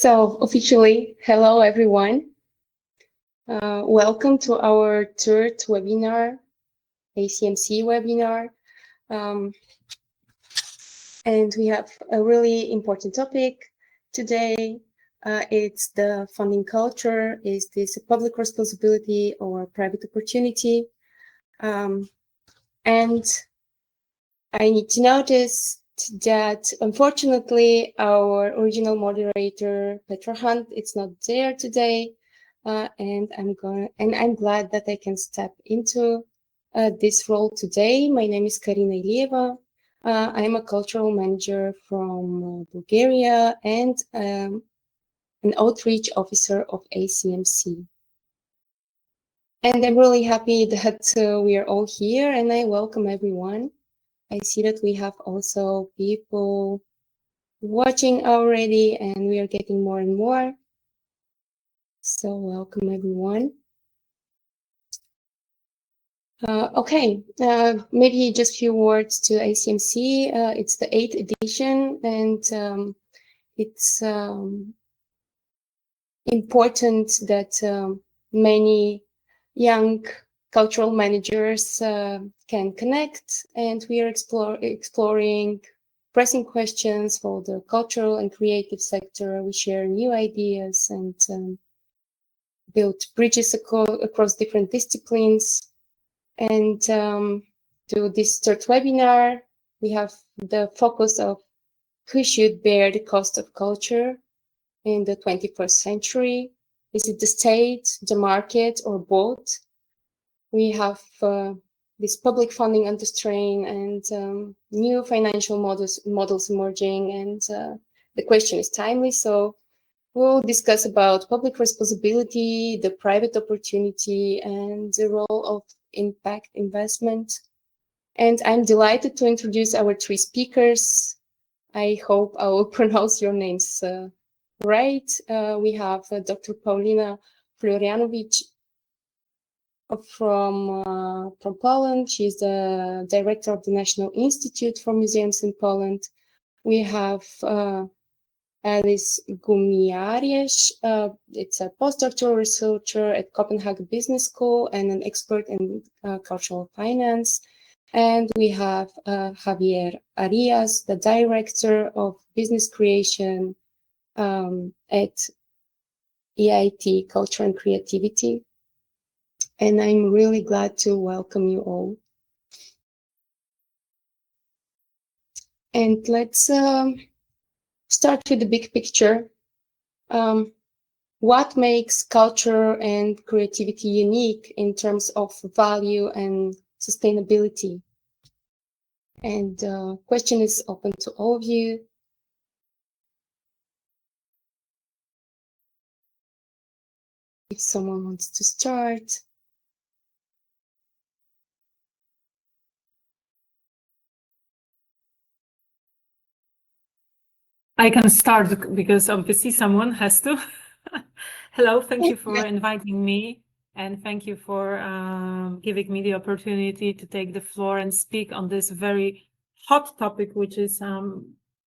So officially, hello everyone. Welcome to our third webinar, ACMC webinar. And we have a really important topic today. It's the funding culture. Is this a public responsibility or private opportunity? And I need to notice that unfortunately our original moderator Petra Hunt is not there today, and I'm glad that I can step into this role today. My name is Karina Ilieva. I'm a cultural manager from Bulgaria and an outreach officer of ACMC. And I'm really happy that we are all here, and I welcome everyone. I see that we have also people watching already, and we are getting more and more. So welcome everyone. Okay, maybe just a few words to ACMC. It's the 8th edition, and it's important that many young cultural managers can connect, and we are exploring pressing questions for the cultural and creative sector. We share new ideas and build bridges across different disciplines. And to this third webinar, we have the focus of who should bear the cost of culture in the 21st century. Is it the state, the market, or both? We have this public funding under strain and new financial models emerging, and the question is timely. So we'll discuss about public responsibility, the private opportunity, and the role of impact investment. And I'm delighted to introduce our three speakers. I hope I will pronounce your names right. We have Dr. Paulina Florianovic from Poland. She's the director of the National Institute for Museums in Poland. We have Alice Gumiarieś. It's a postdoctoral researcher at Copenhagen Business School and an expert in cultural finance. And we have Javier Arias, the director of business creation at EIT Culture and Creativity. And I'm really glad to welcome you all. And let's start with the big picture. What makes culture and creativity unique in terms of value and sustainability? And the question is open to all of you. If someone wants to start. I can start because obviously someone has to. Hello, thank you for inviting me, and thank you for giving me the opportunity to take the floor and speak on this very hot topic, which is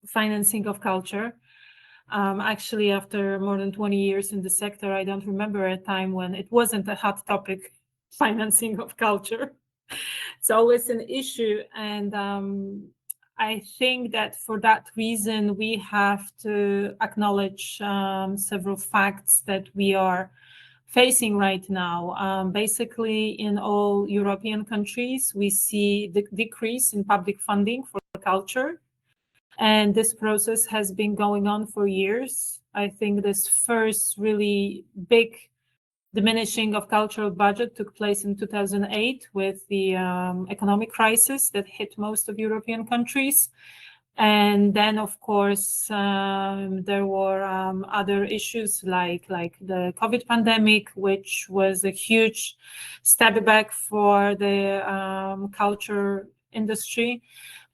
financing of culture. Actually, after more than 20 years in the sector, I don't remember a time when it wasn't a hot topic, financing of culture. It's always an issue, and I think that for that reason, we have to acknowledge several facts that we are facing right now. Basically, in all European countries, we see the decrease in public funding for culture. And this process has been going on for years. I think this first really big diminishing of cultural budget took place in 2008 with the economic crisis that hit most of European countries. And then, of course, there were other issues like the COVID pandemic, which was a huge step back for the culture industry.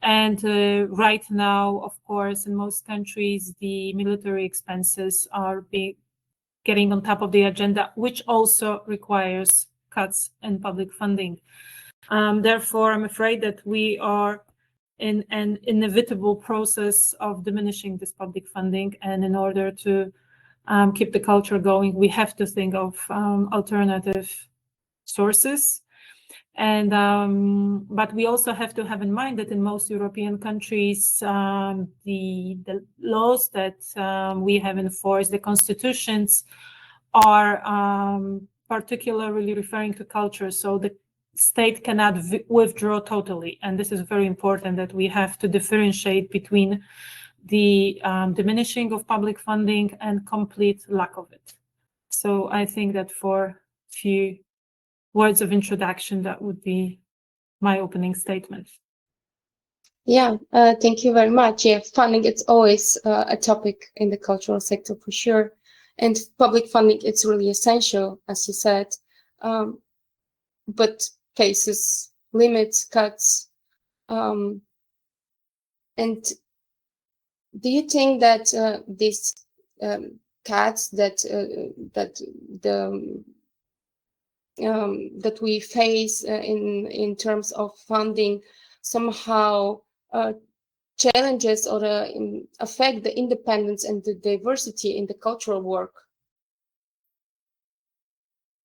And right now, of course, in most countries, the military expenses are getting on top of the agenda, which also requires cuts in public funding. Therefore, I'm afraid that we are in an inevitable process of diminishing this public funding. And in order to keep the culture going, we have to think of alternative sources. And but we also have to have in mind that in most European countries, the laws that we have enforced, the constitutions, are particularly referring to culture. So the state cannot withdraw totally. And this is very important, that we have to differentiate between the diminishing of public funding and complete lack of it. So I think that for few words of introduction, that would be my opening statement. Yeah, thank you very much. Yeah, funding, it's always a topic in the cultural sector for sure. And public funding, it's really essential, as you said. But cases, limits, cuts. And do you think that these cuts that that we face in terms of funding somehow challenges or affect the independence and the diversity in the cultural work?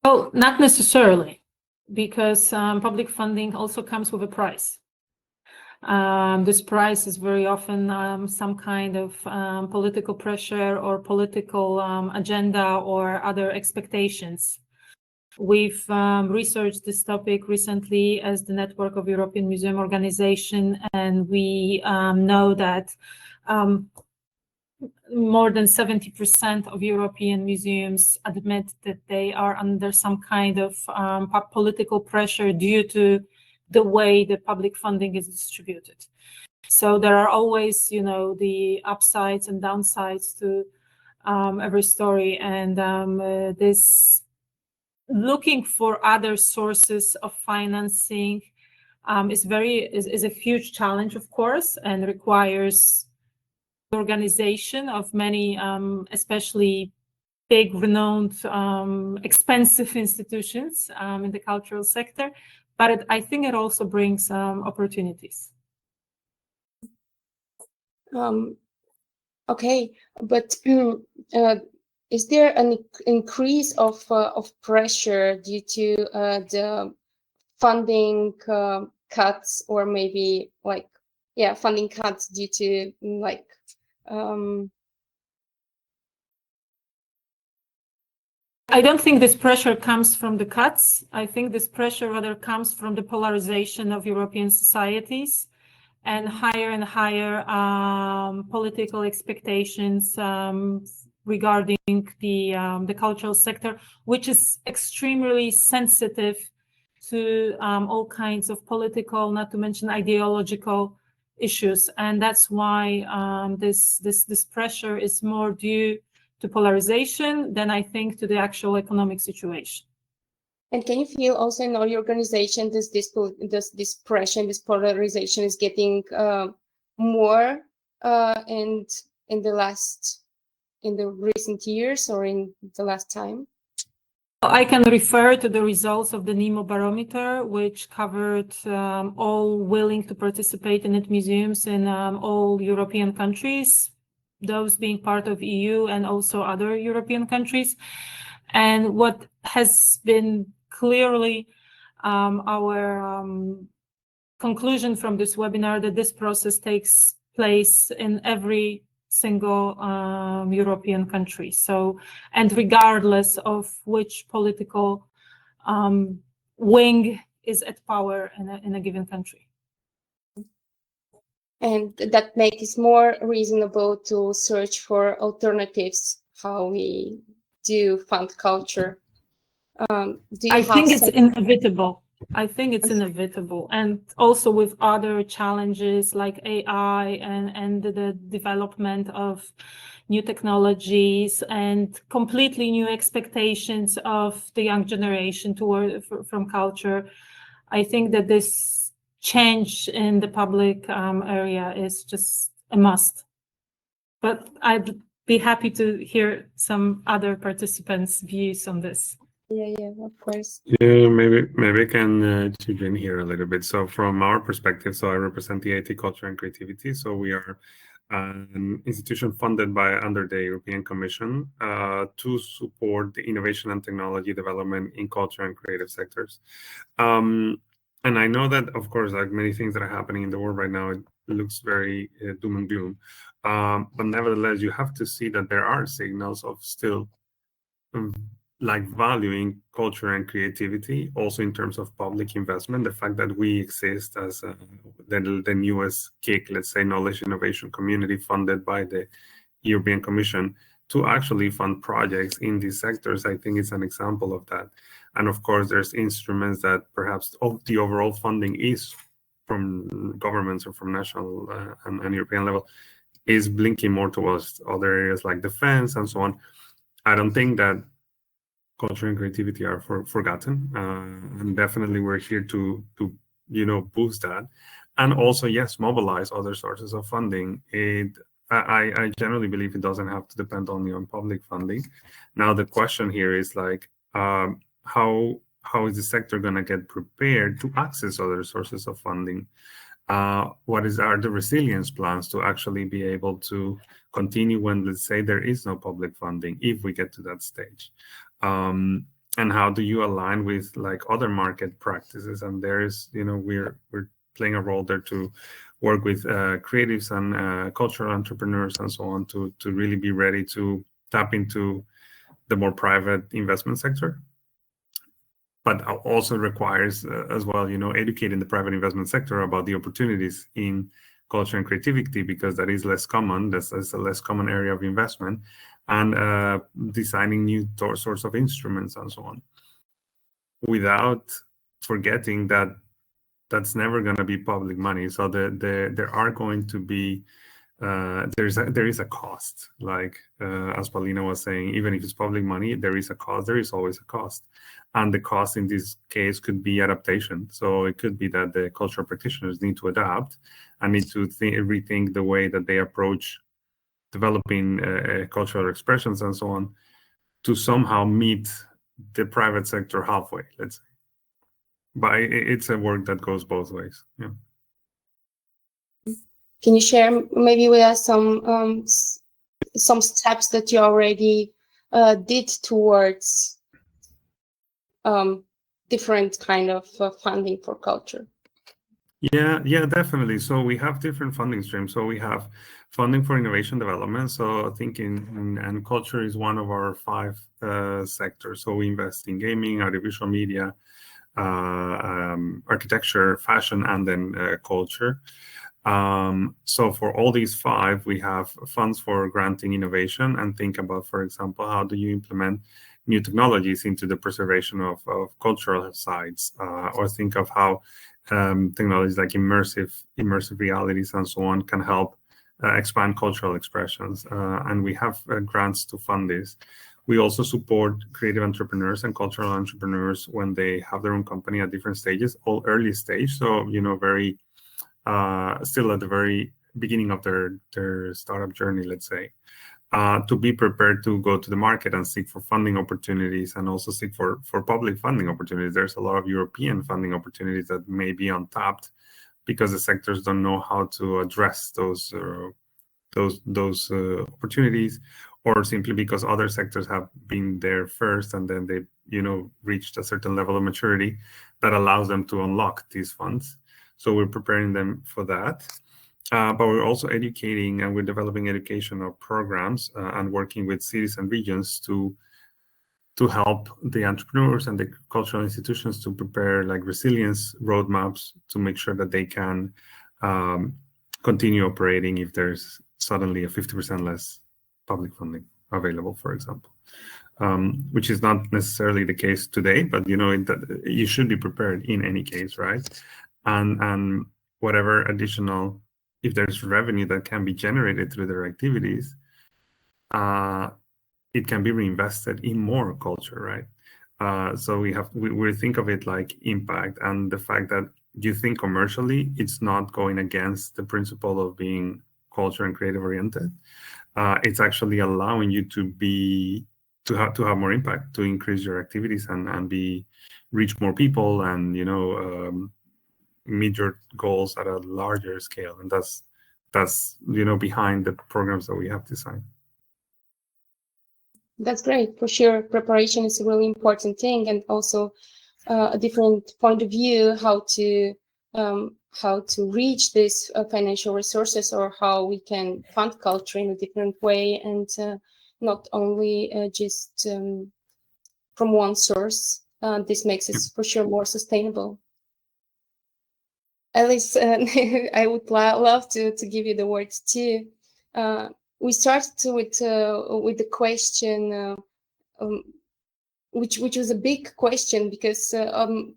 Well, not necessarily, because public funding also comes with a price. This price is very often some kind of political pressure or political agenda or other expectations. We've researched this topic recently as the Network of European Museum Organization, and we know that more than 70% of European museums admit that they are under some kind of political pressure due to the way the public funding is distributed. So there are always, you know, the upsides and downsides to every story, and this looking for other sources of financing is a huge challenge, of course, and requires the organization of many, especially big, renowned, expensive institutions in the cultural sector. But I think it also brings opportunities. Okay, but is there an increase of pressure due to the funding cuts, or maybe like, yeah, funding cuts due to like I don't think this pressure comes from the cuts. I think this pressure rather comes from the polarization of European societies and higher political expectations regarding the cultural sector, which is extremely sensitive to all kinds of political, not to mention ideological issues, and that's why this pressure is more due to polarization than I think to the actual economic situation. And can you feel also in our organization this pressure and this polarization is getting more in the recent years or in the last time? I can refer to the results of the NEMO barometer, which covered all willing to participate in it museums in all European countries, those being part of EU and also other European countries. And what has been clearly our conclusion from this webinar, that this process takes place in every single European country. So, and regardless of which political wing is at power in a given country. And that makes it more reasonable to search for alternatives, how we do fund culture. I think it's inevitable. I think it's inevitable. And also with other challenges like AI and the development of new technologies and completely new expectations of the young generation from culture, I think that this change in the public area is just a must. But I'd be happy to hear some other participants' views on this. Yeah, of course. Yeah, maybe I can chip in here a little bit. So from our perspective, so I represent the IT Culture and Creativity. So we are an institution funded by under the European Commission to support the innovation and technology development in culture and creative sectors. And I know that, of course, like many things that are happening in the world right now, it looks very doom and gloom. But nevertheless, you have to see that there are signals of still like valuing culture and creativity, also in terms of public investment. The fact that we exist as the newest KIC, let's say, knowledge innovation community funded by the European Commission to actually fund projects in these sectors, I think it's an example of that. And of course, there's instruments that perhaps the overall funding is from governments or from national and European level is blinking more towards other areas like defense and so on. I don't think that culture and creativity are forgotten, and definitely we're here to boost that, and also yes, mobilize other sources of funding. I generally believe it doesn't have to depend only on public funding. Now the question here is like how is the sector going to get prepared to access other sources of funding? What are the resilience plans to actually be able to continue when, let's say, there is no public funding, if we get to that stage? And how do you align with like other market practices? And there is, we're playing a role there to work with creatives and cultural entrepreneurs and so on to really be ready to tap into the more private investment sector. But also requires as well, educating the private investment sector about the opportunities in culture and creativity, because that is less common. That's a less common area of investment, and designing new sorts of instruments and so on, without forgetting that that's never going to be public money. So there are going to be there is a cost, like as Paulina was saying. Even if it's public money, there is a cost. There is always a cost, and the cost in this case could be adaptation. So it could be that the cultural practitioners need to adapt and need to rethink the way that they approach developing cultural expressions and so on, to somehow meet the private sector halfway, let's say. But it's a work that goes both ways. Yeah. Can you share maybe with us some steps that you already did towards different kind of funding for culture? Yeah, definitely. So we have different funding streams. So we have funding for innovation development. So thinking and culture is one of our 5 sectors. So we invest in gaming, audiovisual media, architecture, fashion, and then culture. So for all these 5, we have funds for granting innovation, and think about, for example, how do you implement new technologies into the preservation of cultural sites, or think of how technologies like immersive realities and so on can help expand cultural expressions. And we have grants to fund this. We also support creative entrepreneurs and cultural entrepreneurs when they have their own company at different stages, all early stage. So, very still at the very beginning of their startup journey, let's say, to be prepared to go to the market and seek for funding opportunities, and also seek for public funding opportunities. There's a lot of European funding opportunities that may be untapped because the sectors don't know how to address those opportunities, or simply because other sectors have been there first and then they reached a certain level of maturity that allows them to unlock these funds. So we're preparing them for that. But we're also educating, and we're developing educational programs and working with cities and regions to help the entrepreneurs and the cultural institutions to prepare like resilience roadmaps to make sure that they can continue operating if there's suddenly a 50% less public funding available, for example, which is not necessarily the case today, but you should be prepared in any case, right? And whatever additional, if there's revenue that can be generated through their activities, it can be reinvested in more culture, right? So we think of it like impact, and the fact that you think commercially, it's not going against the principle of being culture and creative oriented. It's actually allowing you to have more impact, to increase your activities and reach more people, and meet your goals at a larger scale. And that's that's behind the programs that we have designed. That's great. For sure, preparation is a really important thing, and also a different point of view how to reach these financial resources, or how we can fund culture in a different way, and not only just from one source. This makes it for sure more sustainable. Alice, I would love to give you the words too. We started with the question, which was a big question, because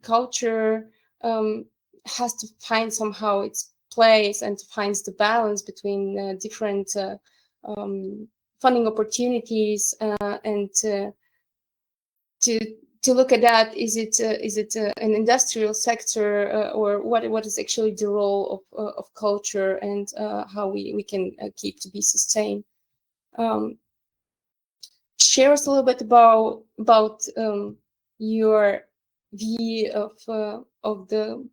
culture has to find somehow its place and to find the balance between different funding opportunities, and to look at that. Is it an industrial sector, or what is actually the role of culture, and how we can keep to be sustained? Share us a little bit about your view of the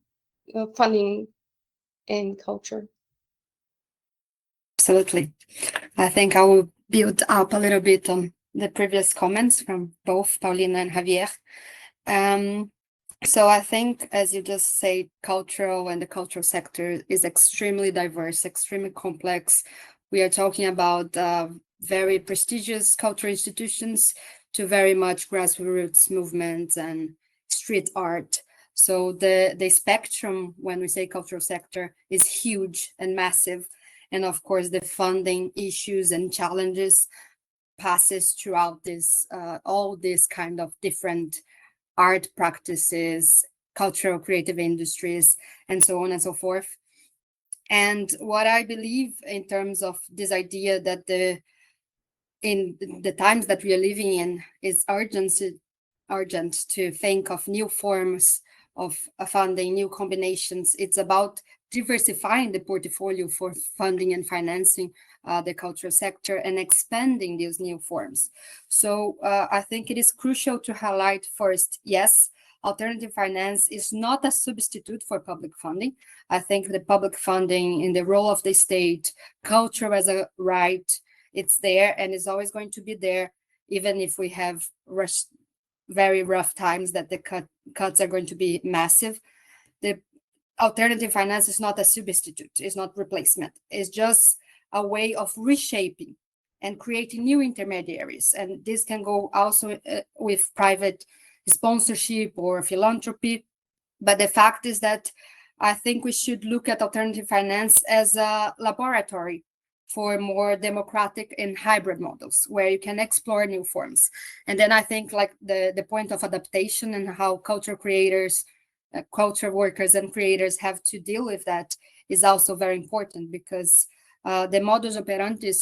funding and culture. Absolutely. I think I will build up a little bit on the previous comments from both Paulina and Javier. So I think, as you just said, cultural and the cultural sector is extremely diverse, extremely complex. We are talking about very prestigious cultural institutions to very much grassroots movements and street art. So the spectrum, when we say cultural sector, is huge and massive. And of course, the funding issues and challenges passes throughout this, all these kind of different art practices, cultural creative industries, and so on and so forth. And what I believe in terms of this idea that in the times that we are living in is urgent to think of new forms of funding, new combinations. It's about diversifying the portfolio for funding and financing the cultural sector and expanding these new forms. So I think it is crucial to highlight first, yes, alternative finance is not a substitute for public funding. I think the public funding in the role of the state, culture as a right, it's there and is always going to be there, even if we have very rough times that the cuts are going to be massive. The alternative finance is not a substitute, it's not replacement. It's just a way of reshaping and creating new intermediaries. And this can go also with private sponsorship or philanthropy. But the fact is that I think we should look at alternative finance as a laboratory for more democratic and hybrid models where you can explore new forms. And then I think like the point of adaptation and how culture creators, culture workers and creators have to deal with that is also very important, because the modus operandi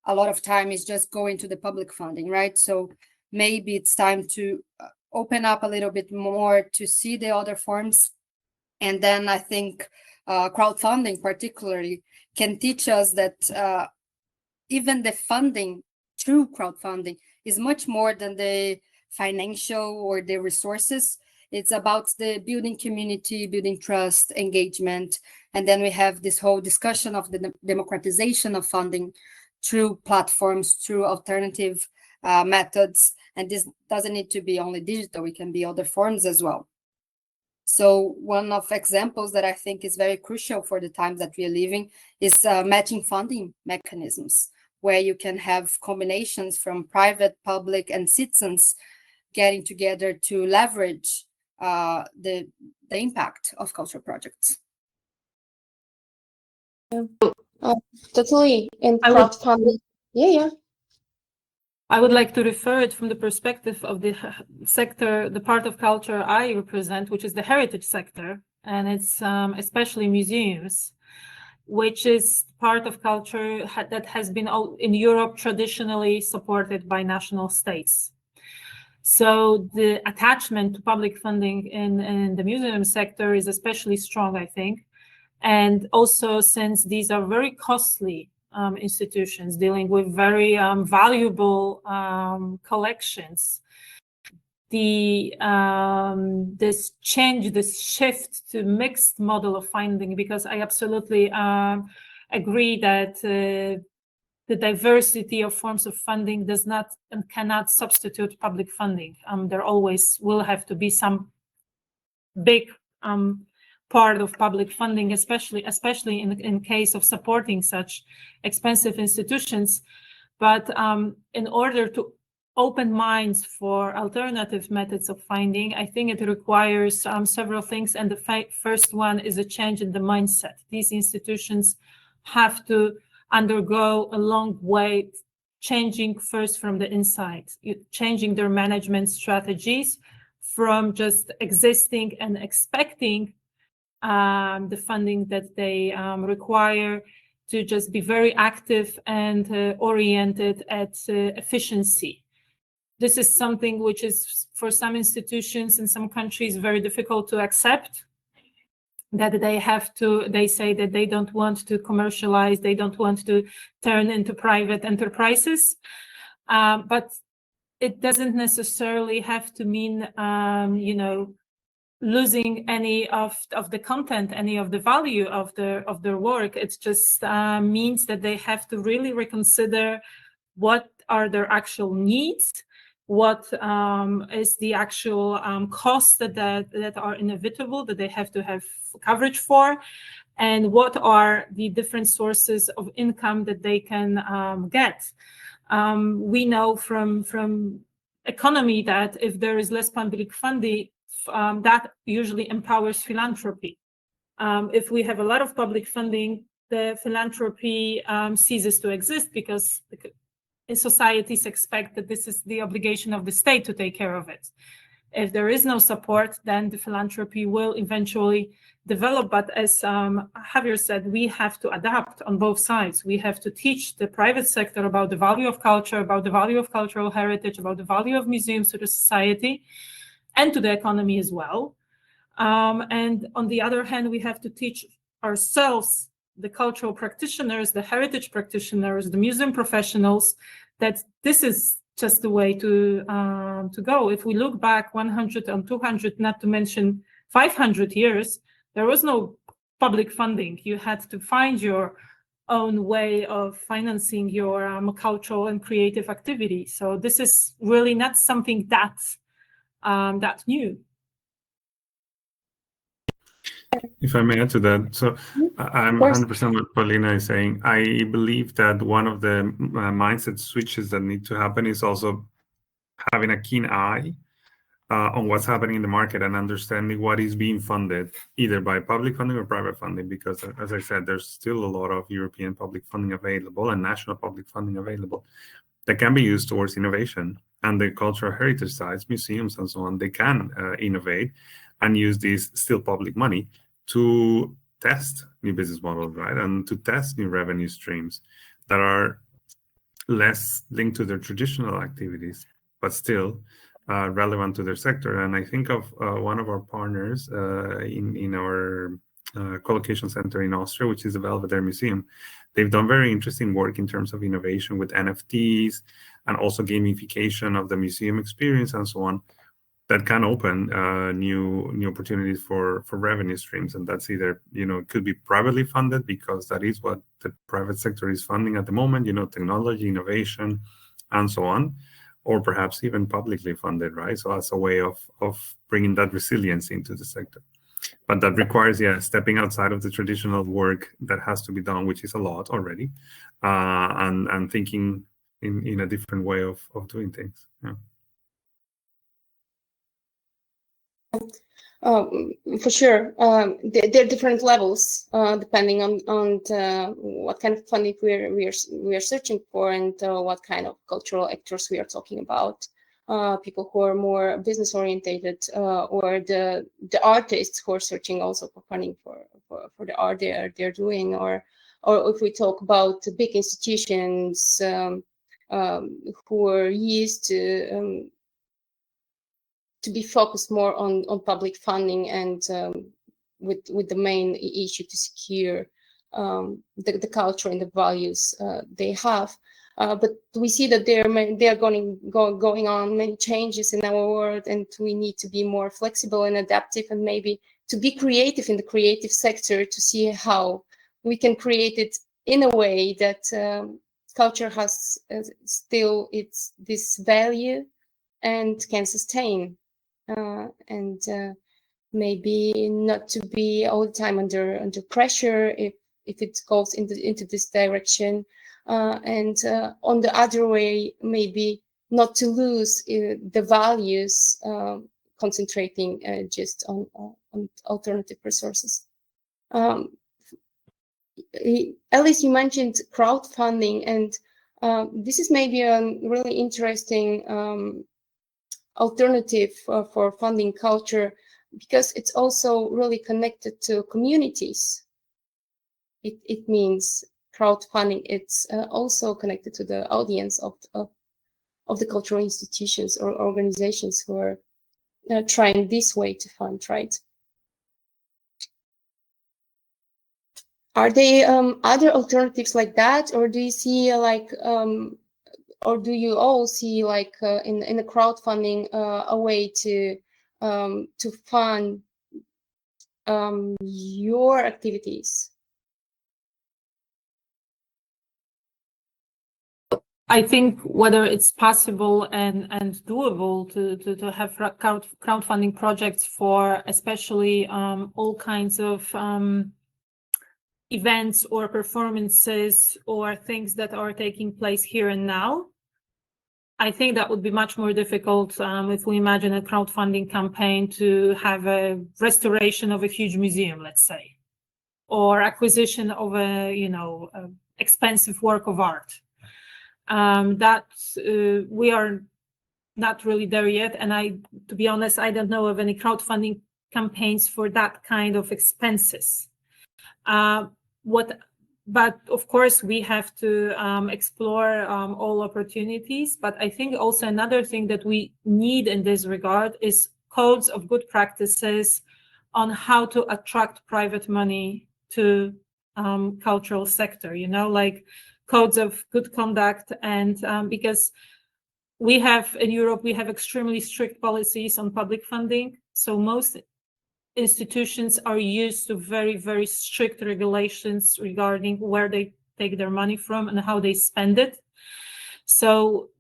a lot of time is just going to the public funding, right? So maybe it's time to open up a little bit more to see the other forms. And then I think crowdfunding particularly can teach us that even the funding through crowdfunding is much more than the financial or the resources. It's about the building community, building trust, engagement. And then we have this whole discussion of the democratization of funding through platforms, through alternative methods. And this doesn't need to be only digital, it can be other forms as well. So one of examples that I think is very crucial for the times that we are living is matching funding mechanisms, where you can have combinations from private, public, and citizens getting together to leverage the impact of cultural projects. Totally. And crowdfunding. Yeah. I would like to refer it from the perspective of the sector, the part of culture I represent, which is the heritage sector, and it's especially museums, which is part of culture that has been in Europe traditionally supported by national states. So the attachment to public funding in the museum sector is especially strong, I think. And also, since these are very costly institutions dealing with very valuable collections, this shift to mixed model of funding, because I absolutely agree that the diversity of forms of funding does not and cannot substitute public funding. There always will have to be some big part of public funding, especially in case of supporting such expensive institutions. But in order to open minds for alternative methods of funding, I think it requires several things. And the first one is a change in the mindset. These institutions have to undergo a long way, changing first from the inside, changing their management strategies from just existing and expecting the funding that they require to just be very active and oriented at efficiency. This is something which is for some institutions in some countries very difficult to accept, that they say that they don't want to commercialize, they don't want to turn into private enterprises. But it doesn't necessarily have to mean, losing any of the content, any of the value of their work. It just means that they have to really reconsider what are their actual needs, what is the actual costs that are inevitable, that they have to have coverage for, and what are the different sources of income that they can get. We know from economy that if there is less public funding, that usually empowers philanthropy. If we have a lot of public funding, the philanthropy ceases to exist because societies expect that this is the obligation of the state to take care of it. If there is no support, then the philanthropy will eventually develop. But as Javier said, we have to adapt on both sides. We have to teach the private sector about the value of culture, about the value of cultural heritage, about the value of museums to the society and to the economy as well. And on the other hand, we have to teach ourselves, the cultural practitioners, the heritage practitioners, the museum professionals, that this is just the way to go. If we look back 100 and 200, not to mention 500 years, there was no public funding. You had to find your own way of financing your cultural and creative activity. So this is really not something that's new. If I may add to that, so I'm 100% what Paulina is saying. I believe that one of the mindset switches that need to happen is also having a keen eye on what's happening in the market and understanding what is being funded, either by public funding or private funding, because as I said, there's still a lot of European public funding available and national public funding available that can be used towards innovation. And the cultural heritage sites, museums and so on, they can innovate and use this still public money to test new business models, right? And to test new revenue streams that are less linked to their traditional activities, but still relevant to their sector. And I think of one of our partners in our collocation center in Austria, which is the Belvedere Museum. They've done very interesting work in terms of innovation with NFTs and also gamification of the museum experience and so on, that can open new opportunities for revenue streams. And that's either, it could be privately funded, because that is what the private sector is funding at the moment, technology, innovation, and so on, or perhaps even publicly funded, right? So that's a way of bringing that resilience into the sector. But that requires, stepping outside of the traditional work that has to be done, which is a lot already, and thinking in a different way of doing things. Yeah. For sure, there are different levels depending on what kind of funding we are searching for, and what kind of cultural actors we are talking about. People who are more business orientated, or the artists who are searching also for funding for the art they're doing, or if we talk about big institutions who are used to be focused more on public funding and with the main issue to secure the culture and the values they have. But we see that there are going on many changes in our world, and we need to be more flexible and adaptive, and maybe to be creative in the creative sector to see how we can create it in a way that culture has still this value and can sustain, and maybe not to be all the time under pressure if it goes into this direction, and on the other way, maybe not to lose the values, concentrating just on alternative resources. Alice, you mentioned crowdfunding, and this is maybe a really interesting alternative for funding culture, because it's also really connected to communities. It means crowdfunding. It's also connected to the audience of the cultural institutions or organizations who are trying this way to fund, right? Are there other alternatives like that, or do you see or do you all see in a crowdfunding a way to fund your activities? I think whether it's possible and doable to have crowdfunding projects for especially all kinds of events or performances or things that are taking place here and now. I think that would be much more difficult if we imagine a crowdfunding campaign to have a restoration of a huge museum, let's say, or acquisition of a expensive work of art. We are not really there yet, and to be honest, I don't know of any crowdfunding campaigns for that kind of expenses. But of course, we have to explore all opportunities. But I think also another thing that we need in this regard is codes of good practices on how to attract private money to cultural sector, like codes of good conduct. And because in Europe, we have extremely strict policies on public funding. So most institutions are used to very, very strict regulations regarding where they take their money from and how they spend it. So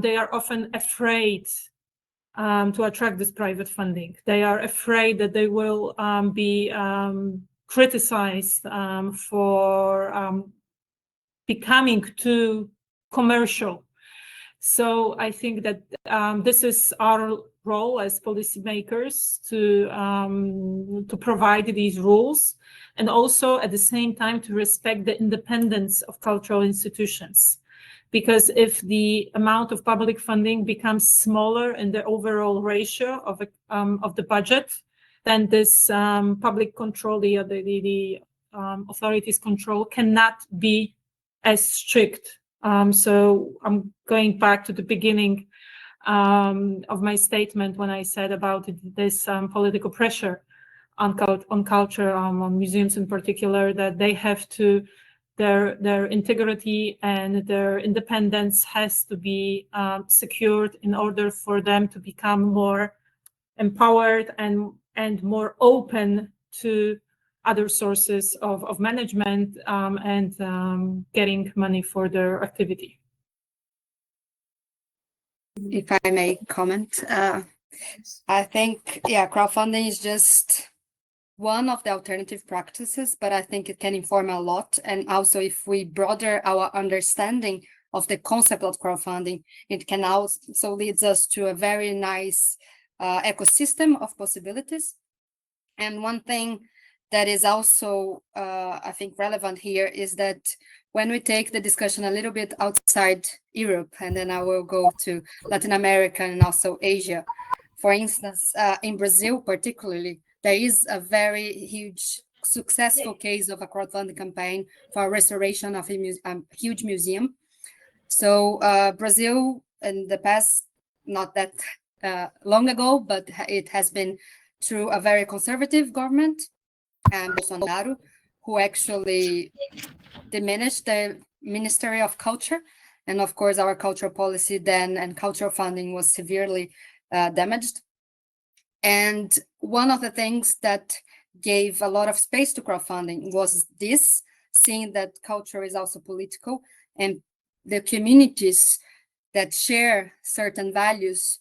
they are often afraid to attract this private funding. They are afraid that they will be criticized for becoming too commercial. So I think that this is our role as policymakers to provide these rules, and also at the same time to respect the independence of cultural institutions. Because if the amount of public funding becomes smaller in the overall ratio of the budget, then this public control, the authorities' control, cannot be as strict. So I'm going back to the beginning of my statement when I said about this political pressure on culture, on museums in particular, that they have to, their integrity and their independence has to be secured in order for them to become more empowered and more open to other sources of management and getting money for their activity. If I may comment, I think, crowdfunding is just one of the alternative practices, but I think it can inform a lot. And also, if we broaden our understanding of the concept of crowdfunding, it can also leads us to a very nice ecosystem of possibilities. And one thing that is also, I think, relevant here is that when we take the discussion a little bit outside Europe, and then I will go to Latin America and also Asia. For instance, in Brazil particularly, there is a very huge successful case of a crowdfunding campaign for restoration of a huge museum. So Brazil in the past, not that long ago, but it has been through a very conservative government, and Bolsonaro, who actually diminished the Ministry of Culture. And of course, our cultural policy then and cultural funding was severely damaged. And one of the things that gave a lot of space to crowdfunding was this seeing that culture is also political, and the communities that share certain values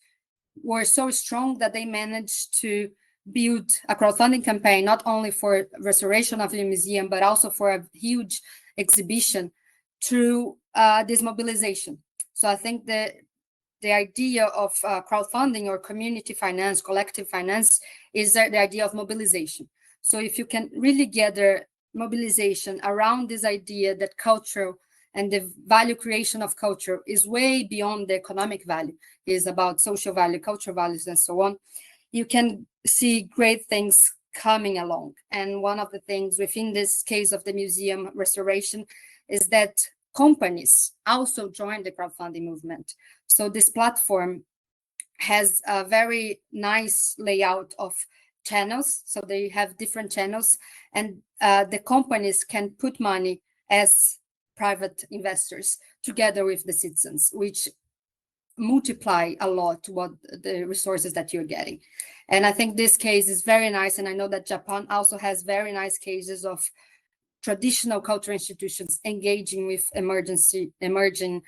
were so strong that they managed to build a crowdfunding campaign, not only for restoration of the museum, but also for a huge exhibition through this mobilization. So I think that the idea of crowdfunding or community finance, collective finance, is the idea of mobilization. So if you can really gather mobilization around this idea that culture and the value creation of culture is way beyond the economic value, is about social value, cultural values, and so on, you can see great things coming along. And one of the things within this case of the museum restoration is that companies also joined the crowdfunding movement. So this platform has a very nice layout of channels. So they have different channels, and the companies can put money as private investors together with the citizens, which multiply a lot what the resources that you're getting. And I think this case is very nice. And I know that Japan also has very nice cases of traditional cultural institutions engaging with emerging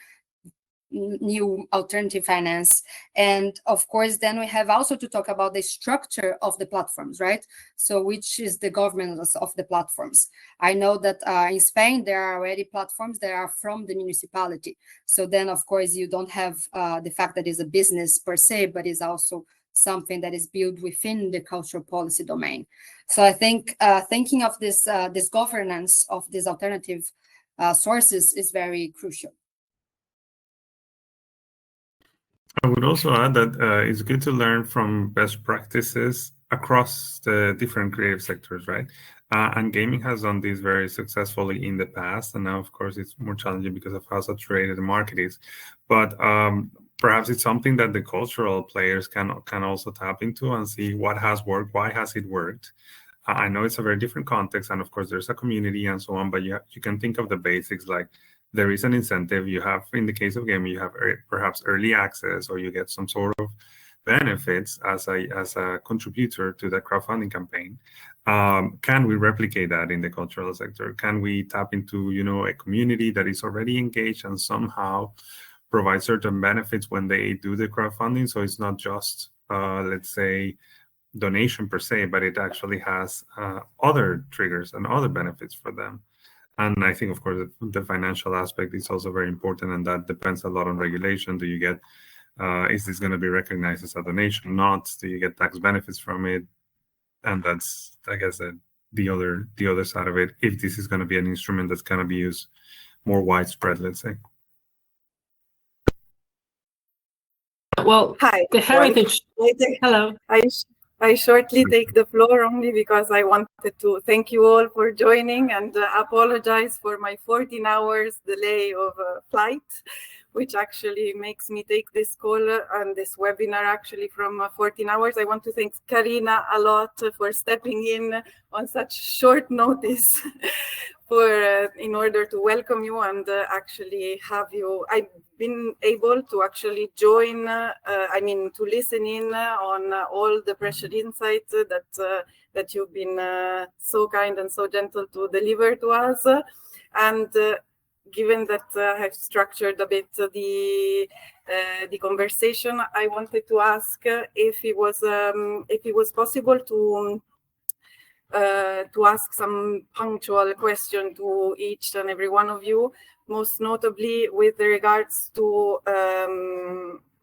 new alternative finance. And of course, then we have also to talk about the structure of the platforms, right? So which is the governance of the platforms? I know that in Spain, there are already platforms that are from the municipality. So then, of course, you don't have the fact that it's a business per se, but it's also something that is built within the cultural policy domain. So I think thinking of this governance of these alternative sources is very crucial. I would also add that it's good to learn from best practices across the different creative sectors, right? And gaming has done this very successfully in the past, and now, of course, it's more challenging because of how saturated the market is. But perhaps it's something that the cultural players can also tap into and see what has worked, why has it worked. I know it's a very different context, and of course, there's a community and so on, but you can think of the basics like there is an incentive. You have, in the case of gaming, you have perhaps early access, or you get some sort of benefits as a contributor to the crowdfunding campaign. Can we replicate that in the cultural sector? Can we tap into, a community that is already engaged and somehow provide certain benefits when they do the crowdfunding? So it's not just, let's say, donation per se, but it actually has other triggers and other benefits for them. And I think, of course, the financial aspect is also very important, and that depends a lot on regulation. Do you get, is this going to be recognized as a donation? Not. Do you get tax benefits from it? And that's, I guess, the other side of it. If this is going to be an instrument that's going to be used more widespread, let's say. Well, hi. The heritage. Hello. I shortly take the floor only because I wanted to thank you all for joining and apologize for my 14 hours delay of flight, which actually makes me take this call and this webinar actually from 14 hours. I want to thank Karina a lot for stepping in on such short notice in order to welcome you and actually have you. I've been able to actually join, to listen in on all the pressure insights that you've been so kind and so gentle to deliver to us. And given that I have structured a bit the conversation, I wanted to ask if it was possible to ask some punctual question to each and every one of you, most notably with regards to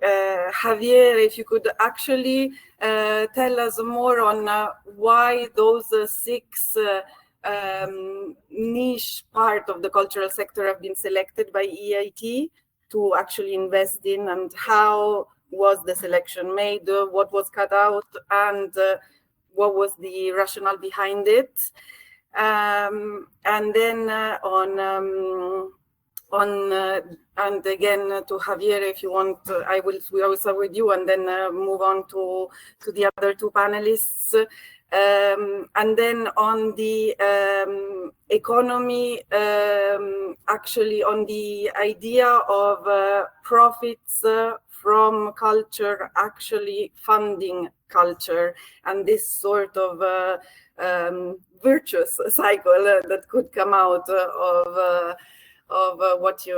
Javier, if you could actually tell us more on why those 6 niche part of the cultural sector have been selected by EIT to actually invest in, and how was the selection made, what was cut out, and what was the rationale behind it. And then and again to Javier, if you want, we will start with you and then move on to the other 2 panelists. And then on the economy, actually on the idea of profits from culture actually funding culture, and this sort of virtuous cycle that could come out of what you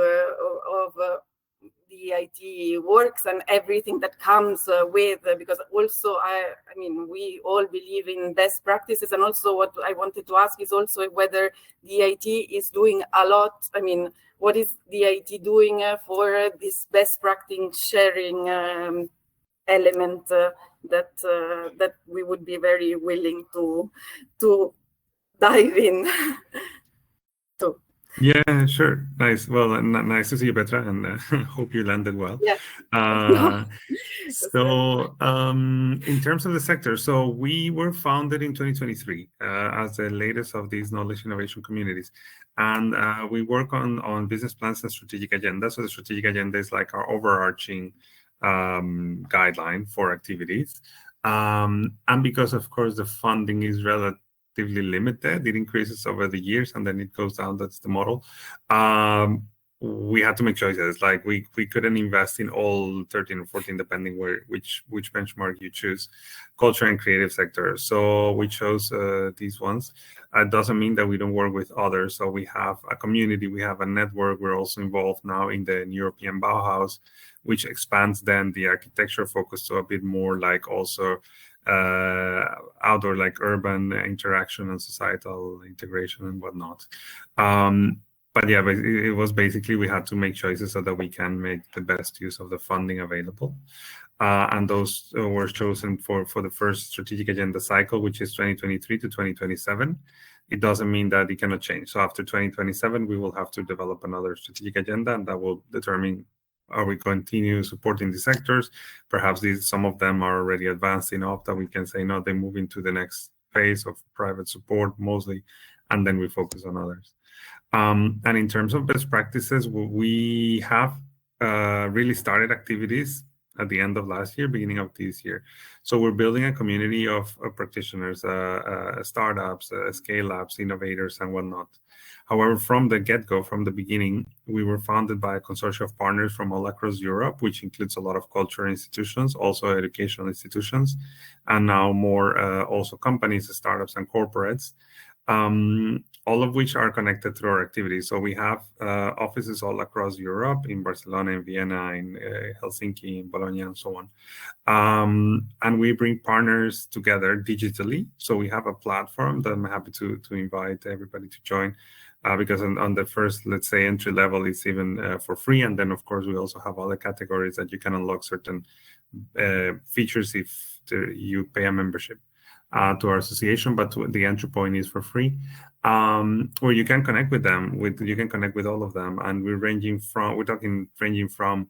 the IT works and everything that comes with, because also I mean, we all believe in best practices, and also what I wanted to ask is also whether the IT is doing a lot. I mean, what is the IT doing for this best practice sharing element that we would be very willing to dive in to. Yeah, sure. Nice. Well, nice to see you, Petra, and hope you landed well. Yeah. So in terms of the sector, so we were founded in 2023 as the latest of these knowledge innovation communities. And we work on business plans and strategic agenda. So the strategic agenda is like our overarching guideline for activities. And because, of course, the funding is relatively limited, it increases over the years and then it goes down. That's the model. We had to make choices. Like we couldn't invest in all 13 or 14, depending which benchmark you choose, culture and creative sector. So we chose these ones. It doesn't mean that we don't work with others. So we have a community, we have a network. We're also involved now in the European Bauhaus, which expands then the architecture focus to a bit more like also outdoor, like urban interaction and societal integration and whatnot. But yeah, but it was basically we had to make choices so that we can make the best use of the funding available. And those were chosen for the first strategic agenda cycle, which is 2023 to 2027. It doesn't mean that it cannot change. So after 2027, we will have to develop another strategic agenda, and that will determine, are we continue supporting the sectors? Perhaps some of them are already advanced enough that we can say, no, they move into the next phase of private support mostly, and then we focus on others. And in terms of best practices, we have really started activities at the end of last year, beginning of this year. So we're building a community of practitioners, startups, scale-ups, innovators, and whatnot. However, from the get-go, from the beginning, we were founded by a consortium of partners from all across Europe, which includes a lot of cultural institutions, also educational institutions, and now more also companies, startups, and corporates. All of which are connected through our activities. So we have offices all across Europe, in Barcelona, in Vienna, in Helsinki, in Bologna, and so on. And we bring partners together digitally. So we have a platform that I'm happy to invite everybody to join, because on the first, let's say, entry level, it's even for free. And then, of course, we also have other categories that you can unlock certain features if you pay a membership to our association, but the entry point is for free, where you can connect with them. You can connect with all of them, and we're ranging from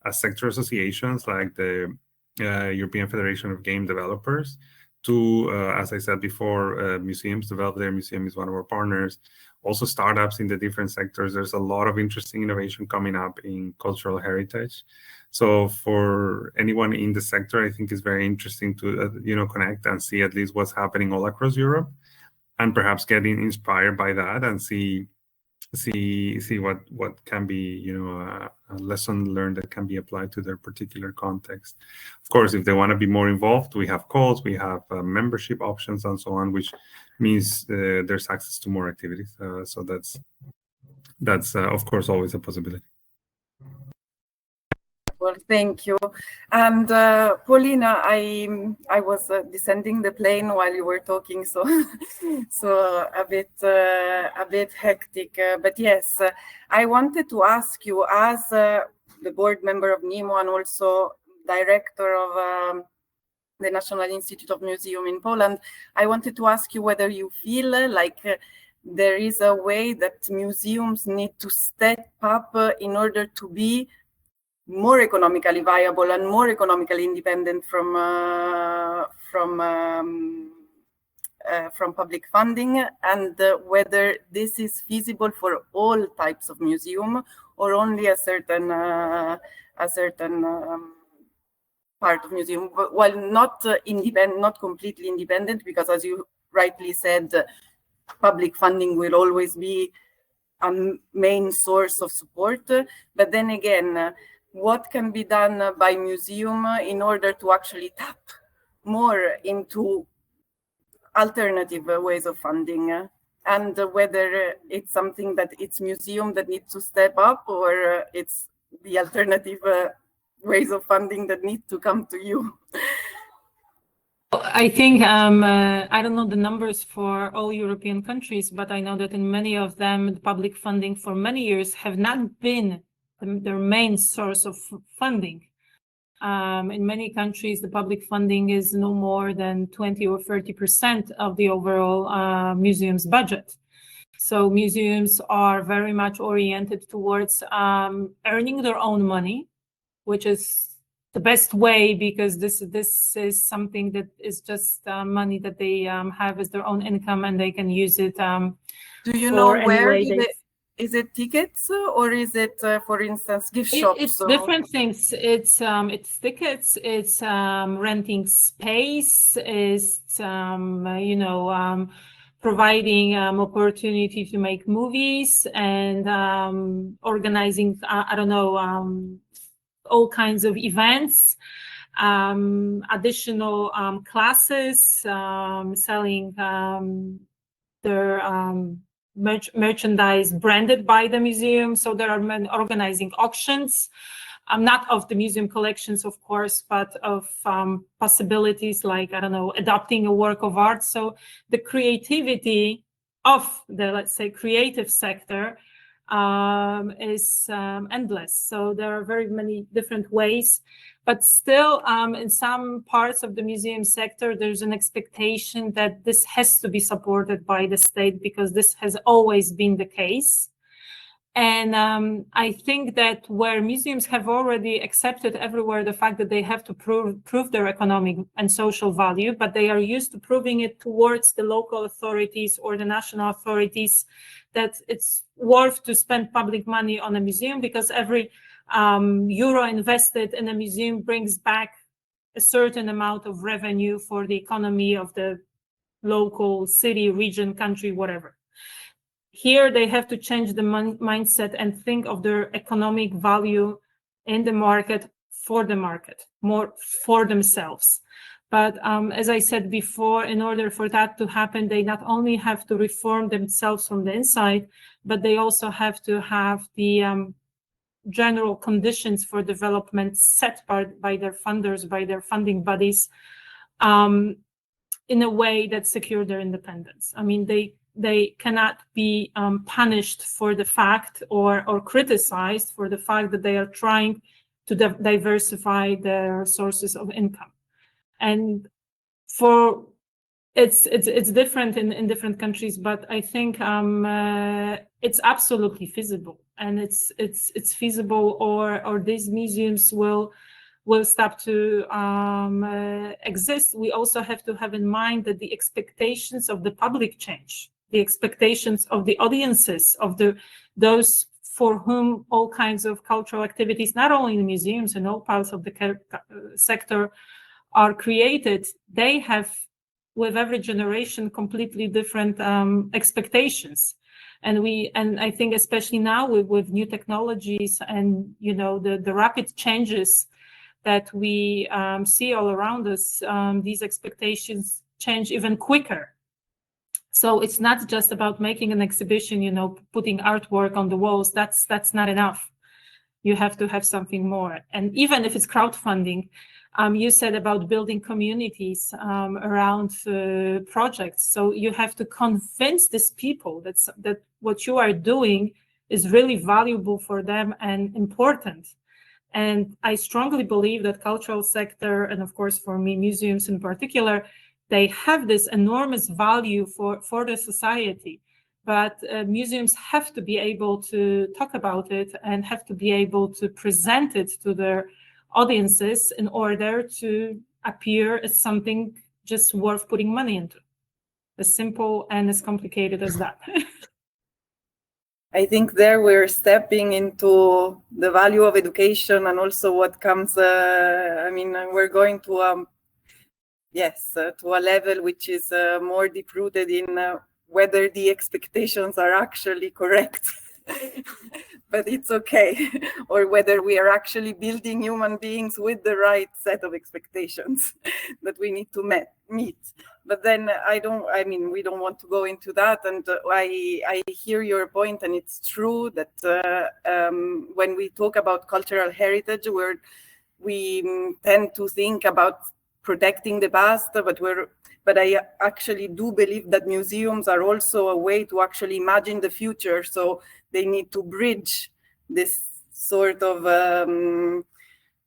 sector associations like the European Federation of Game Developers to, as I said before, museums. Develop Their Museum is one of our partners. Also startups in the different sectors. There's a lot of interesting innovation coming up in cultural heritage. So for anyone in the sector, I think it's very interesting to connect and see at least what's happening all across Europe, and perhaps getting inspired by that and see what can be a lesson learned that can be applied to their particular context. Of course, if they want to be more involved, we have calls, we have membership options, and so on, which means there's access to more activities. So that's of course always a possibility. Well, thank you. And Paulina, I was descending the plane while you were talking, so a bit hectic. But yes, I wanted to ask you, as the board member of NIMO and also director of the National Institute of Museum in Poland, I wanted to ask you whether you feel like there is a way that museums need to step up in order to be more economically viable and more economically independent from public funding, and whether this is feasible for all types of museum or only a certain part of museum, but while not independent, not completely independent, because as you rightly said, public funding will always be a main source of support. But then again, what can be done by museum in order to actually tap more into alternative ways of funding? And whether it's something that it's museum that needs to step up, or it's the alternative ways of funding that need to come to you. I think I don't know the numbers for all European countries, but I know that in many of them, the public funding for many years have not been their main source of funding. In many countries, the public funding is no more than 20 or 30% of the overall museum's budget. So museums are very much oriented towards earning their own money, which is the best way, because this is something that is just money that they have as their own income, and they can use it. Do you know where is it tickets, or is it, for instance, gift shops? It's different things. It's tickets. It's renting space. It's providing opportunity to make movies, and organizing. I don't know. All kinds of events, additional classes, selling their merchandise branded by the museum. So there are organizing auctions, not of the museum collections, of course, but of possibilities like, I don't know, adopting a work of art. So the creativity of the, let's say, creative sector is endless. So there are very many different ways, but still in some parts of the museum sector, there's an expectation that this has to be supported by the state, because this has always been the case. And I think that where museums have already accepted everywhere the fact that they have to prove their economic and social value, but they are used to proving it towards the local authorities or the national authorities, that it's worth to spend public money on a museum, because every euro invested in a museum brings back a certain amount of revenue for the economy of the local city, region, country, whatever. Here, they have to change the mindset and think of their economic value in the market, more for themselves. But as I said before, in order for that to happen, they not only have to reform themselves from the inside, but they also have to have the general conditions for development set by their funders, by their funding bodies, in a way that secure their independence. I mean, they cannot be punished for the fact or criticized for the fact that they are trying to diversify their sources of income. And for it's different in different countries, but I think it's absolutely feasible, and it's feasible, or these museums will stop to exist. We also have to have in mind that the expectations of the public change, the expectations of the audiences, of those for whom all kinds of cultural activities, not only in museums and all parts of the sector, are created. They have, with every generation, completely different expectations. And I think especially now with new technologies and the rapid changes that we see all around us, these expectations change even quicker. So it's not just about making an exhibition, putting artwork on the walls. That's not enough. You have to have something more. And even if it's crowdfunding, you said about building communities around projects. So you have to convince these people that what you are doing is really valuable for them and important. And I strongly believe that cultural sector, and of course for me, museums in particular, they have this enormous value for the society. But museums have to be able to talk about it and have to be able to present it to their audiences in order to appear as something just worth putting money into. As simple and as complicated as that. I think there we're stepping into the value of education and also what comes, I mean, we're going to, to a level which is more deep-rooted in whether the expectations are actually correct. But it's okay, or whether we are actually building human beings with the right set of expectations that we need to meet. But then we don't want to go into that. And I hear your point, and it's true that when we talk about cultural heritage, we tend to think about protecting the past, but I actually do believe that museums are also a way to actually imagine the future. So they need to bridge this sort of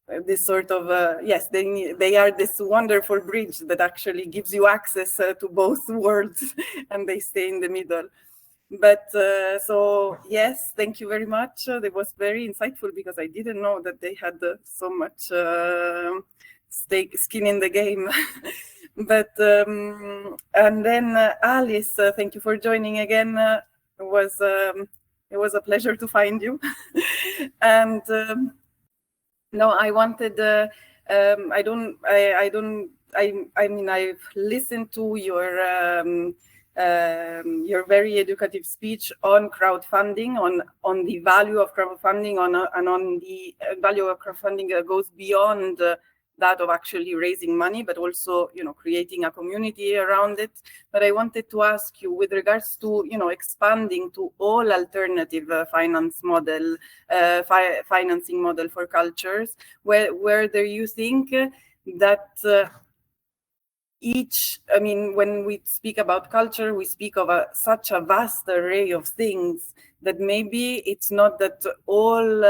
they are this wonderful bridge that actually gives you access to both worlds, and they stay in the middle. But so yes, thank you very much. It was very insightful because I didn't know that they had so much skin in the game. But and then Alice, thank you for joining again. It was a pleasure to find you. And no, I wanted. I've listened to your very educative speech on crowdfunding, on the value of crowdfunding, and on the value of crowdfunding that goes beyond that of actually raising money, but also, creating a community around it. But I wanted to ask you, with regards to, expanding to all alternative financing model for cultures, where do you think that when we speak about culture, we speak of such a vast array of things that maybe it's not that all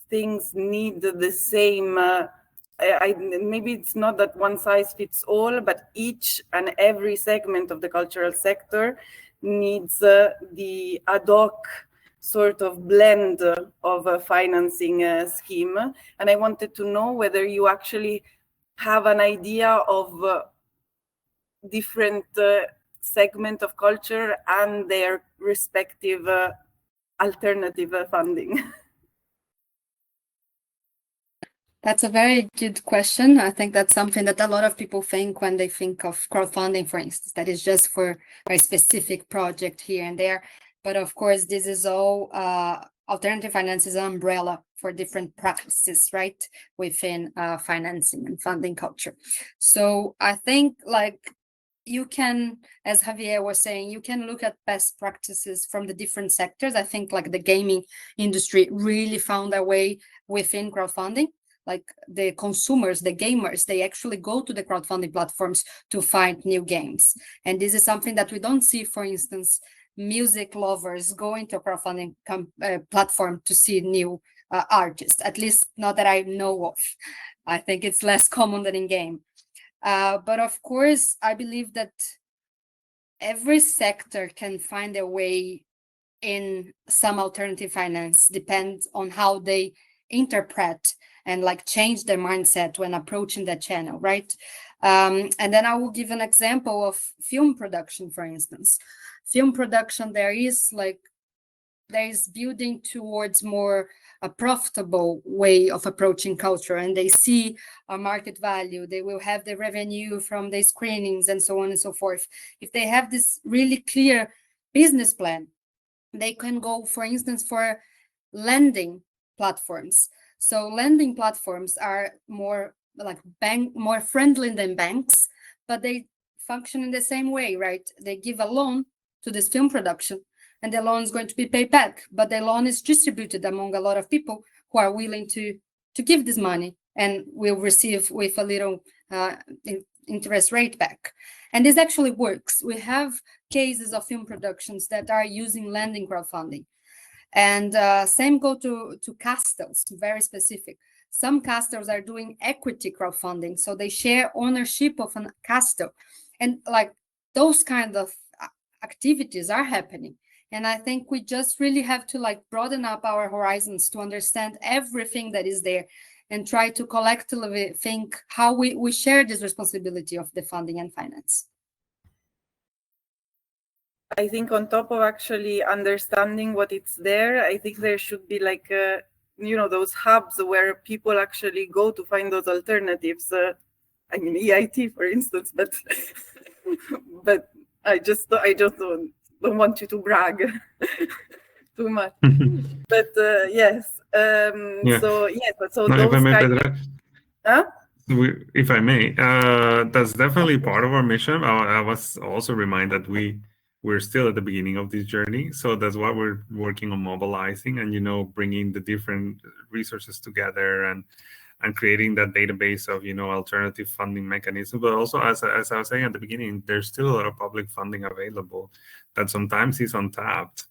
things need the same. Maybe it's not that one size fits all, but each and every segment of the cultural sector needs the ad hoc sort of blend of a financing scheme. And I wanted to know whether you actually have an idea of different segment of culture and their respective alternative funding. That's a very good question. I think that's something that a lot of people think when they think of crowdfunding, for instance, that is just for a specific project here and there. But of course, this is all alternative finance is an umbrella for different practices, right, within financing and funding culture. So I think, like, you can, as Javier was saying, you can look at best practices from the different sectors. I think like the gaming industry really found their way within crowdfunding. Like the consumers, the gamers, they actually go to the crowdfunding platforms to find new games. And this is something that we don't see, for instance, music lovers going to a crowdfunding platform to see new artists, at least not that I know of. I think it's less common than in game. But of course, I believe that every sector can find a way in some alternative finance, depends on how they interpret and like change their mindset when approaching that channel, right? And then I will give an example of film production, for instance. Film production, there is building towards more a profitable way of approaching culture, and they see a market value. They will have the revenue from the screenings and so on and so forth. If they have this really clear business plan, they can go, for instance, for lending platforms. So lending platforms are more like more friendly than banks, but they function in the same way, right? They give a loan to this film production, and the loan is going to be paid back, but the loan is distributed among a lot of people who are willing to give this money and will receive with a little interest rate back. And this actually works. We have cases of film productions that are using lending crowdfunding. And same go to castles, very specific. Some castles are doing equity crowdfunding, so they share ownership of a castle. And like those kind of activities are happening. And I think we just really have to like broaden up our horizons to understand everything that is there and try to collectively think how we share this responsibility of the funding and finance. I think on top of actually understanding what it's there, I think there should be like, those hubs where people actually go to find those alternatives. I mean, EIT, for instance, but but I just don't want you to brag too much. But yes, Yeah. so yes, so No, if I those may, kind of, Petra, if I may, that's definitely part of our mission. I was also reminded we're still at the beginning of this journey, so that's why we're working on mobilizing and bringing the different resources together and creating that database of alternative funding mechanisms. But also, as I was saying at the beginning, there's still a lot of public funding available that sometimes is untapped.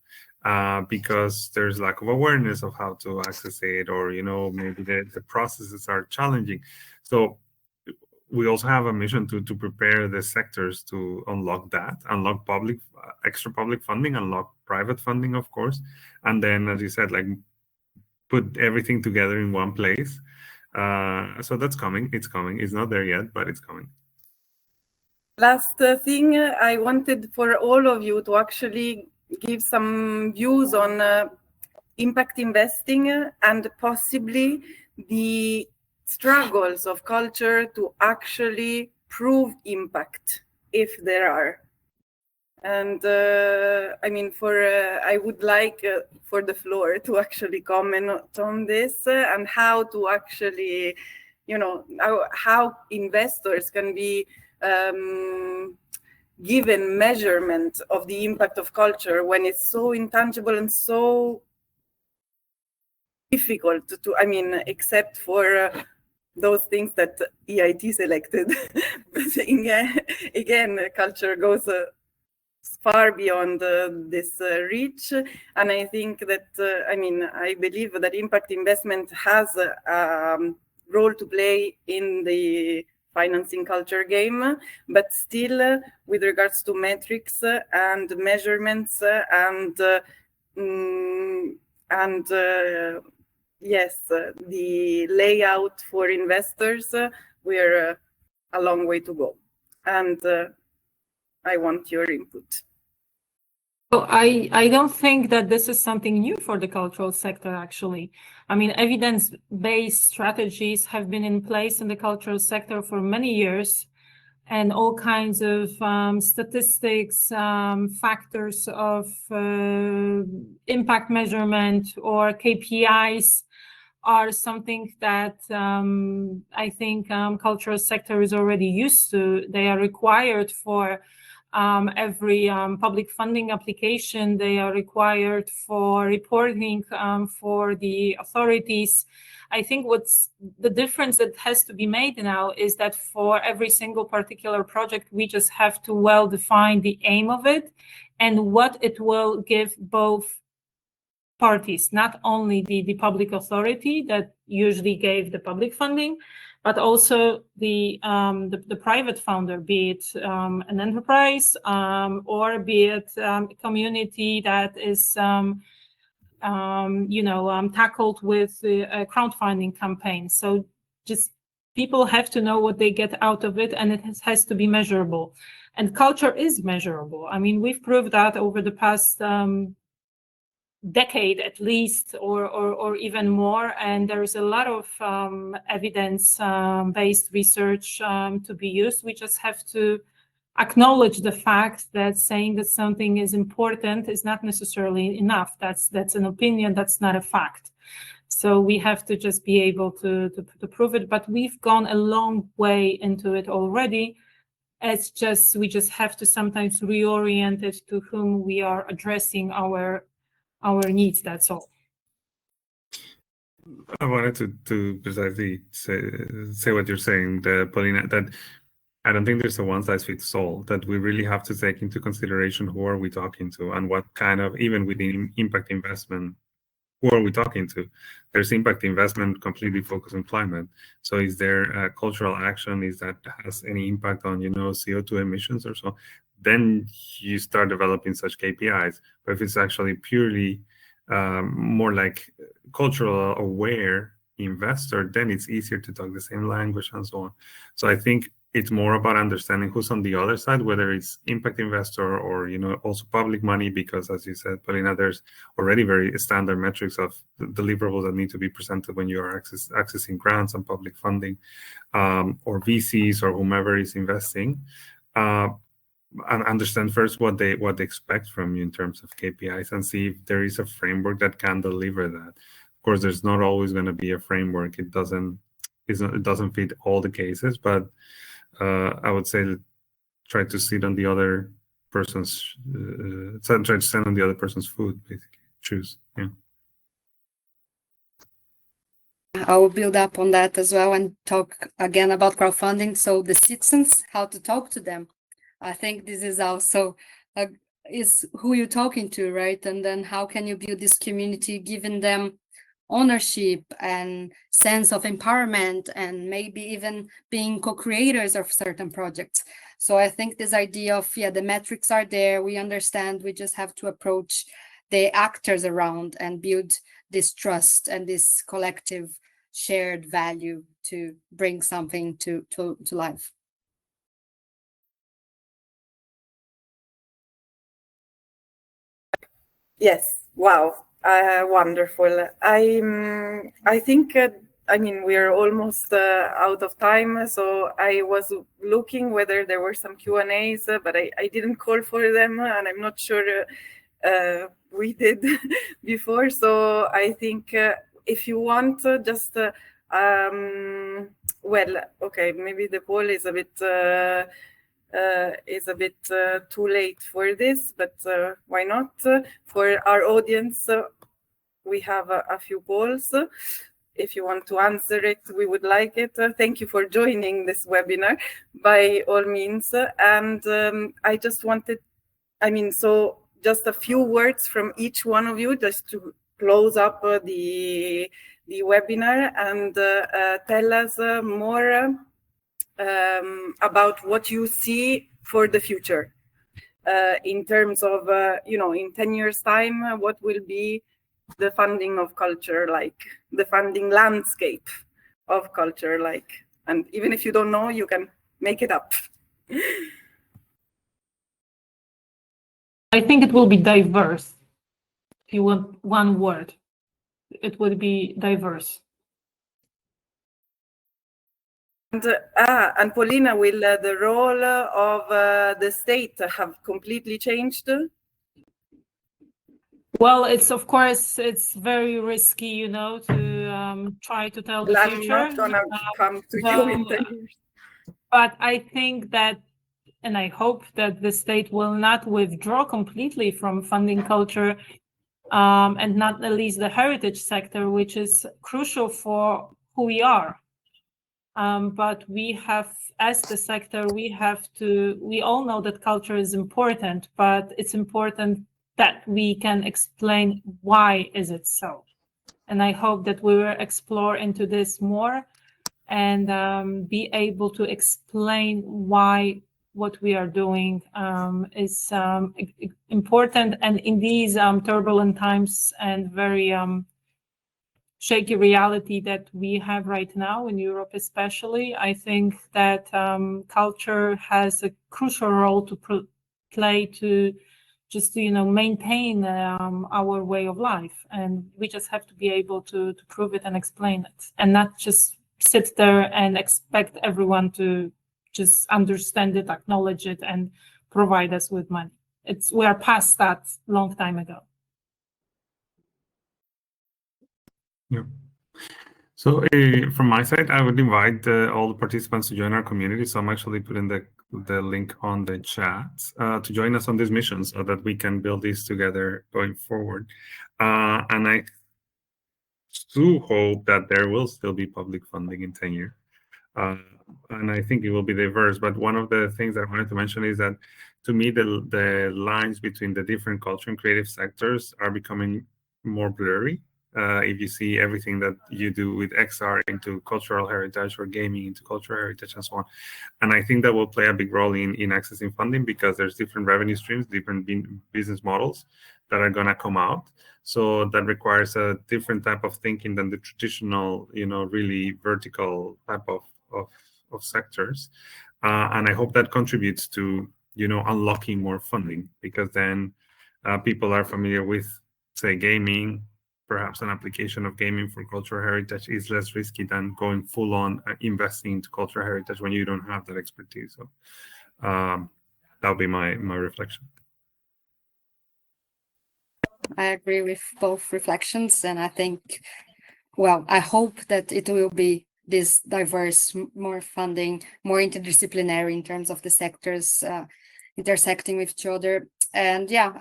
Because there's lack of awareness of how to access it, or maybe the processes are challenging. So we also have a mission to prepare the sectors to unlock public, extra public funding, unlock private funding, of course, and then, as you said, like put everything together in one place. So that's coming. It's coming. It's not there yet, but it's coming. Last thing, I wanted for all of you to actually give some views on impact investing and possibly the struggles of culture to actually prove impact, if there are. And I mean, I would like for the floor to actually comment on this and how to actually, how investors can be given measurement of the impact of culture when it's so intangible and so difficult to, I mean, except for those things that EIT selected. But again, culture goes far beyond this reach. And I think that, I believe that impact investment has a role to play in the financing culture game, but still with regards to metrics and measurements yes, the layout for investors, we're a long way to go. And I want your input. So I don't think that this is something new for the cultural sector, actually. I mean, evidence-based strategies have been in place in the cultural sector for many years, and all kinds of statistics, factors of impact measurement or KPIs are something that I think cultural sector is already used to. They are required for every public funding application. They are required for reporting for the authorities. I think what's the difference that has to be made now is that for every single particular project, we just have to well define the aim of it and what it will give both parties, not only the public authority that usually gave the public funding, but also the private founder, be it an enterprise or be it a community that is tackled with a crowdfunding campaign. So just people have to know what they get out of it, and it has to be measurable. And culture is measurable. I mean, we've proved that over the past decade at least, or even more, and there's a lot of evidence-based research to be used. We just have to acknowledge the fact that saying that something is important is not necessarily enough. That's an opinion, that's not a fact. So we have to just be able to prove it, but we've gone a long way into it already. It's just, we just have to sometimes reorient it to whom we are addressing our needs, that's all. I wanted to precisely say what you're saying, Paulina, that I don't think there's a one-size-fits-all, that we really have to take into consideration who are we talking to and what kind of, even within impact investment, who are we talking to? There's impact investment completely focused on climate. So is there cultural action? Is that has any impact on, CO2 emissions or so? Then you start developing such KPIs. But if it's actually purely more like cultural aware investor, then it's easier to talk the same language and so on. So I think it's more about understanding who's on the other side, whether it's impact investor or, you know, also public money, because as you said, Paulina, there's already very standard metrics of the deliverables that need to be presented when you are accessing grants and public funding, or VCs or whomever is investing, and understand first what they expect from you in terms of KPIs, and see if there is a framework that can deliver that. Of course, there's not always going to be a framework. It doesn't fit all the cases, but I would say try to sit on the other person's try to stand on the other person's food, basically. Choose. Yeah. I will build up on that as well and talk again about crowdfunding. So the citizens, how to talk to them. I think this is also is who you're talking to, right? And then how can you build this community, giving them ownership and sense of empowerment, and maybe even being co-creators of certain projects. So I think this idea of, the metrics are there, we understand, we just have to approach the actors around and build this trust and this collective shared value to bring something to life. Yes. Wow. Wonderful. I think, I mean, we're almost out of time. So I was looking whether there were some Q&As, but I didn't call for them, and I'm not sure we did before. So I think if you want, just, well, okay, maybe the poll is a bit too late for this, but why not? For our audience, we have a few polls. If you want to answer it, we would like it. Thank you for joining this webinar, by all means. And I just wanted, so just a few words from each one of you, just to close up the webinar, and tell us more about what you see for the future in terms of, in 10 years' time, what will be the funding of culture like, the funding landscape of culture like. And even if you don't know, you can make it up. I think it will be diverse. If you want one word, it would be diverse. And Paulina, will the role of the state have completely changed? Well, of course, it's very risky, to try to tell the future. I'm not gonna come to you in 10 years. But I think that, and I hope that the state will not withdraw completely from funding culture, and not at least the heritage sector, which is crucial for who we are. But we have, as the sector, we all know that culture is important, but it's important that we can explain why is it so. And I hope that we will explore into this more and be able to explain why what we are doing is important. And in these turbulent times and very shaky reality that we have right now in Europe especially, I think that culture has a crucial role to play to just to maintain our way of life, and we just have to be able to prove it and explain it, and not just sit there and expect everyone to just understand it, acknowledge it, and provide us with money. We are past that long time ago. Yeah. So from my side, I would invite all the participants to join our community. So I'm actually putting the link on the chat to join us on this mission so that we can build this together going forward. And I do hope that there will still be public funding in 10 years. And I think it will be diverse. But one of the things that I wanted to mention is that, to me, the lines between the different culture and creative sectors are becoming more blurry. If you see everything that you do with XR into cultural heritage, or gaming into cultural heritage, and so on. And I think that will play a big role in accessing funding, because there's different revenue streams, different business models that are going to come out. So that requires a different type of thinking than the traditional, really vertical type of of sectors. And I hope that contributes to, unlocking more funding, because then people are familiar with, say, gaming. Perhaps an application of gaming for cultural heritage is less risky than going full on investing into cultural heritage when you don't have that expertise. So that'll be my reflection. I agree with both reflections, and I think, well, I hope that it will be this diverse, more funding, more interdisciplinary in terms of the sectors intersecting with each other, and yeah,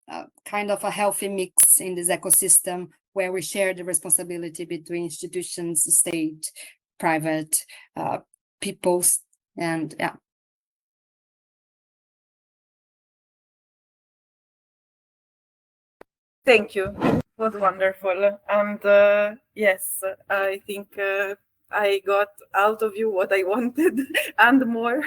a kind of a healthy mix in this ecosystem where we share the responsibility between institutions, state, private, peoples, and yeah. Thank you. It was wonderful. And yes, I think I got out of you what I wanted and more.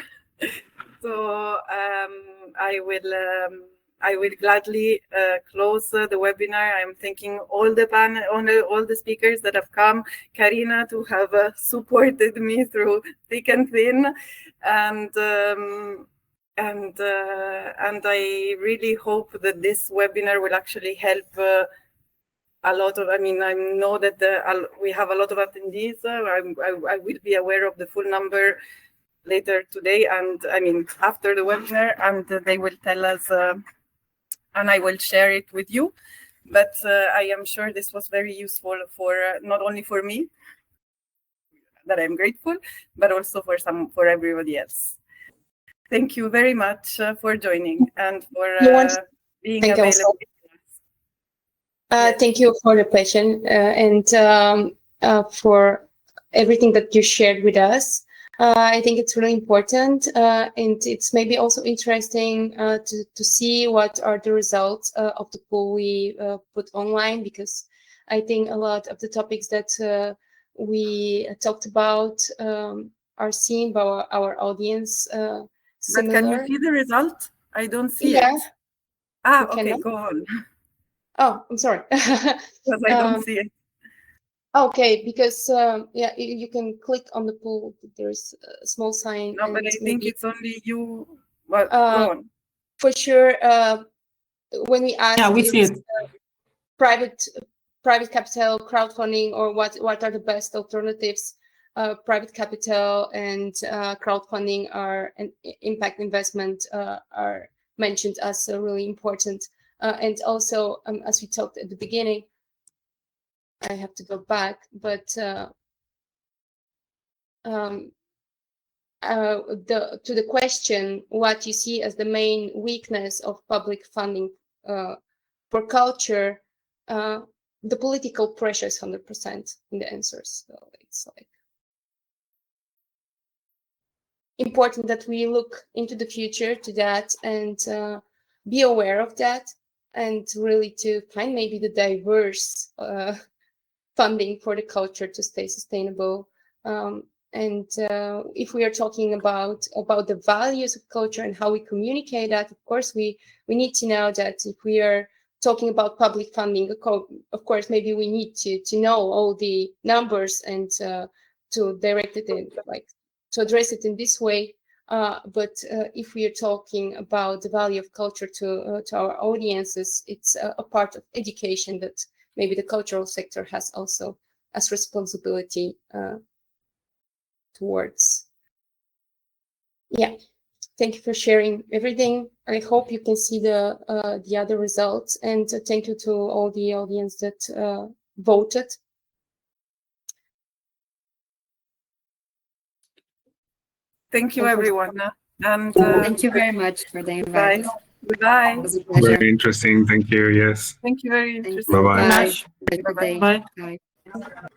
So I will gladly close the webinar. I'm thanking all the panel, all the speakers that have come, Karina, to have supported me through thick and thin, and I really hope that this webinar will actually help a lot of, I know that we have a lot of attendees. I will be aware of the full number later today, and after the webinar, and they will tell us, and I will share it with you. But I am sure this was very useful for not only for me, that I'm grateful, but also for everybody else. Thank you very much for joining and for being available. Thank you for the question and for everything that you shared with us. I think it's really important, and it's maybe also interesting to see what are the results of the poll we put online, because I think a lot of the topics that we talked about are seen by our audience. But can you see the result? I don't see it. Okay, go on. Oh, I'm sorry. Because I don't see it. Okay, because yeah, you can click on the poll. There's a small sign. No, but I think it's only you. Well, go on. For sure. When we ask, yeah, we see it. Private capital, crowdfunding, or what are the best alternatives? Private capital and crowdfunding and impact investment are mentioned as really important. And also, as we talked at the beginning, I have to go back, but to the question, what you see as the main weakness of public funding for culture, the political pressure is 100% in the answers. So it's like important that we look into the future to that and be aware of that, and really to find maybe the diverse funding for the culture to stay sustainable. And if we are talking about the values of culture and how we communicate that, of course, we need to know that if we are talking about public funding, of course, maybe we need to know all the numbers and to direct it in, like, to address it in this way. But if we are talking about the value of culture to our audiences, it's a part of education that maybe the cultural sector has also as responsibility towards. Yeah, thank you for sharing everything. I hope you can see the other results, and thank you to all the audience that voted. Thank you, everyone. And thank you very much for the invite. Goodbye. It was a pleasure. Very interesting. Thank you. Yes. Thank you. Very interesting. Bye-bye. Bye. Bye. Bye.